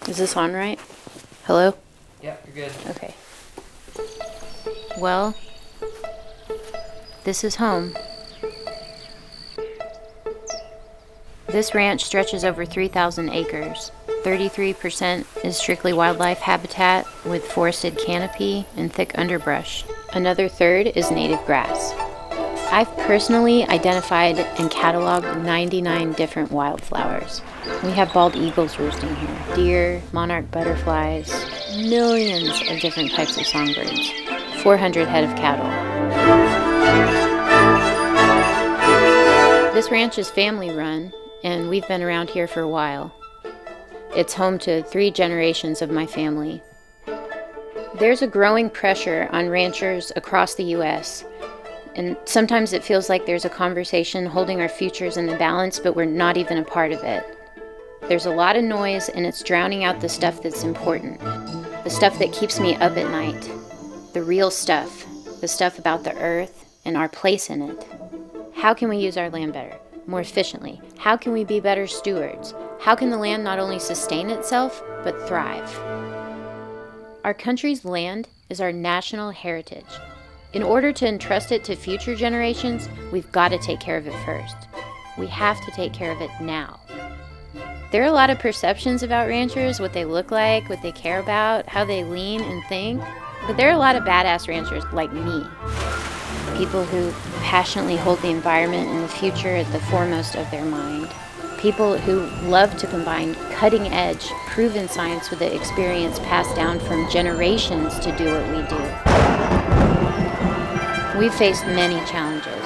Is this on right? Hello? Yeah, you're good. Okay. Well, this is home. This ranch stretches over 3,000 acres. 33% is strictly wildlife habitat with forested canopy and thick underbrush. Another third is native grass. I've personally identified and cataloged 99 different wildflowers. We have bald eagles roosting here, deer, monarch butterflies, millions of different types of songbirds, 400 head of cattle. This ranch is family run, and we've been around here for a while. It's home to 3 generations of my family. There's a growing pressure on ranchers across the U.S., and sometimes it feels like there's a conversation holding our futures in the balance, but we're not even a part of it. There's a lot of noise, and it's drowning out the stuff that's important. The stuff that keeps me up at night. The real stuff. The stuff about the earth and our place in it. How can we use our land better, more efficiently? How can we be better stewards? How can the land not only sustain itself, but thrive? Our country's land is our national heritage. In order to entrust it to future generations, we've got to take care of it first. We have to take care of it now. There are a lot of perceptions about ranchers, what they look like, what they care about, how they lean and think, but there are a lot of badass ranchers like me. People who passionately hold the environment and the future at the foremost of their mind. People who love to combine cutting-edge, proven science with the experience passed down from generations to do what we do. We've faced many challenges,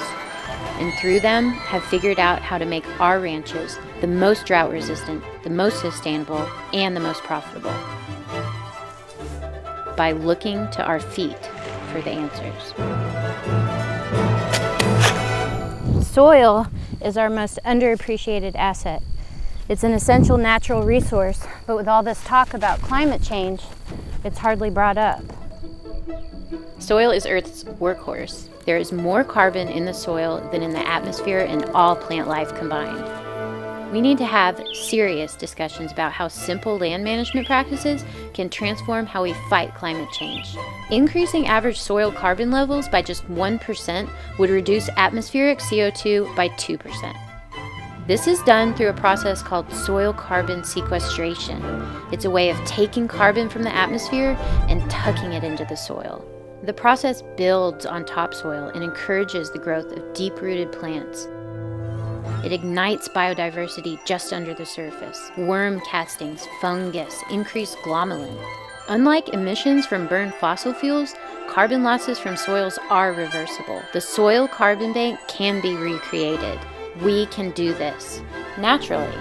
and through them have figured out how to make our ranches the most drought-resistant, the most sustainable, and the most profitable. By looking to our feet for the answers. Soil is our most underappreciated asset. It's an essential natural resource, but with all this talk about climate change, it's hardly brought up. Soil is Earth's workhorse. There is more carbon in the soil than in the atmosphere and all plant life combined. We need to have serious discussions about how simple land management practices can transform how we fight climate change. Increasing average soil carbon levels by just 1% would reduce atmospheric CO2 by 2%. This is done through a process called soil carbon sequestration. It's a way of taking carbon from the atmosphere and tucking it into the soil. The process builds on topsoil and encourages the growth of deep-rooted plants. It ignites biodiversity just under the surface. Worm castings, fungus, increased glomalin. Unlike emissions from burned fossil fuels, carbon losses from soils are reversible. The soil carbon bank can be recreated. We can do this naturally.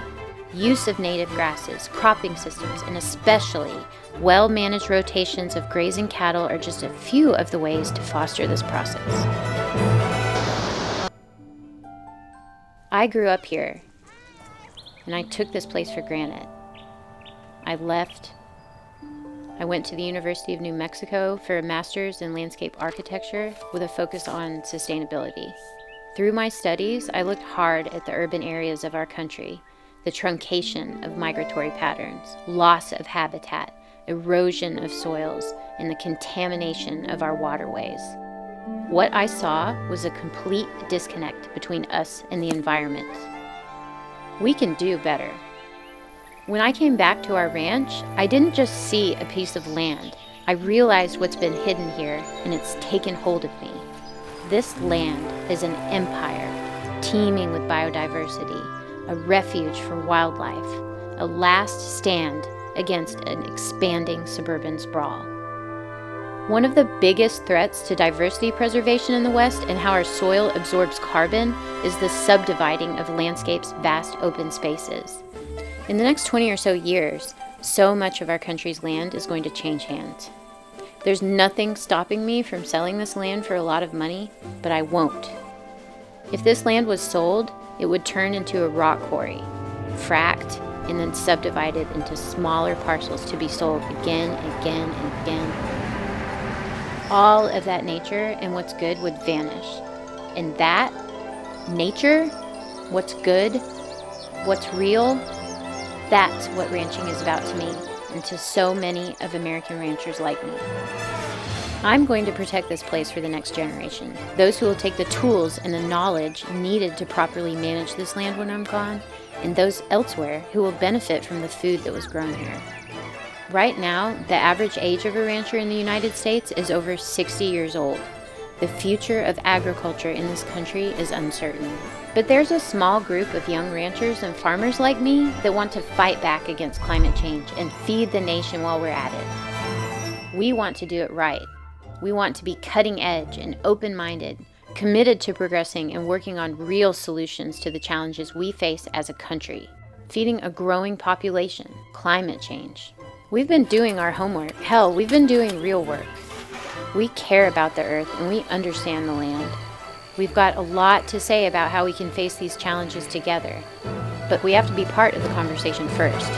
Use of native grasses, cropping systems, and especially well-managed rotations of grazing cattle are just a few of the ways to foster this process. I grew up here, and I took this place for granted. I left. I went to the University of New Mexico for a master's in landscape architecture with a focus on sustainability. Through my studies, I looked hard at the urban areas of our country, the truncation of migratory patterns, loss of habitat, erosion of soils, and the contamination of our waterways. What I saw was a complete disconnect between us and the environment. We can do better. When I came back to our ranch, I didn't just see a piece of land. I realized what's been hidden here, and it's taken hold of me. This land is an empire, teeming with biodiversity, a refuge for wildlife, a last stand against an expanding suburban sprawl. One of the biggest threats to diversity preservation in the West and how our soil absorbs carbon is the subdividing of landscape's vast open spaces. In the next 20 or so years, so much of our country's land is going to change hands. There's nothing stopping me from selling this land for a lot of money, but I won't. If this land was sold, it would turn into a rock quarry, fracked, and then subdivided into smaller parcels to be sold again and again and again. All of that nature and what's good would vanish. And that, nature, what's good, what's real, that's what ranching is about to me. and to so many of American ranchers like me. I'm going to protect this place for the next generation, those who will take the tools and the knowledge needed to properly manage this land when I'm gone, and those elsewhere who will benefit from the food that was grown here. Right now, the average age of a rancher in the United States is over 60 years old. The future of agriculture in this country is uncertain. But there's a small group of young ranchers and farmers like me that want to fight back against climate change and feed the nation while we're at it. We want to do it right. We want to be cutting edge and open-minded, committed to progressing and working on real solutions to the challenges we face as a country. Feeding a growing population, climate change. We've been doing our homework. Hell, we've been doing real work. We care about the earth and we understand the land. We've got a lot to say about how we can face these challenges together, but we have to be part of the conversation first.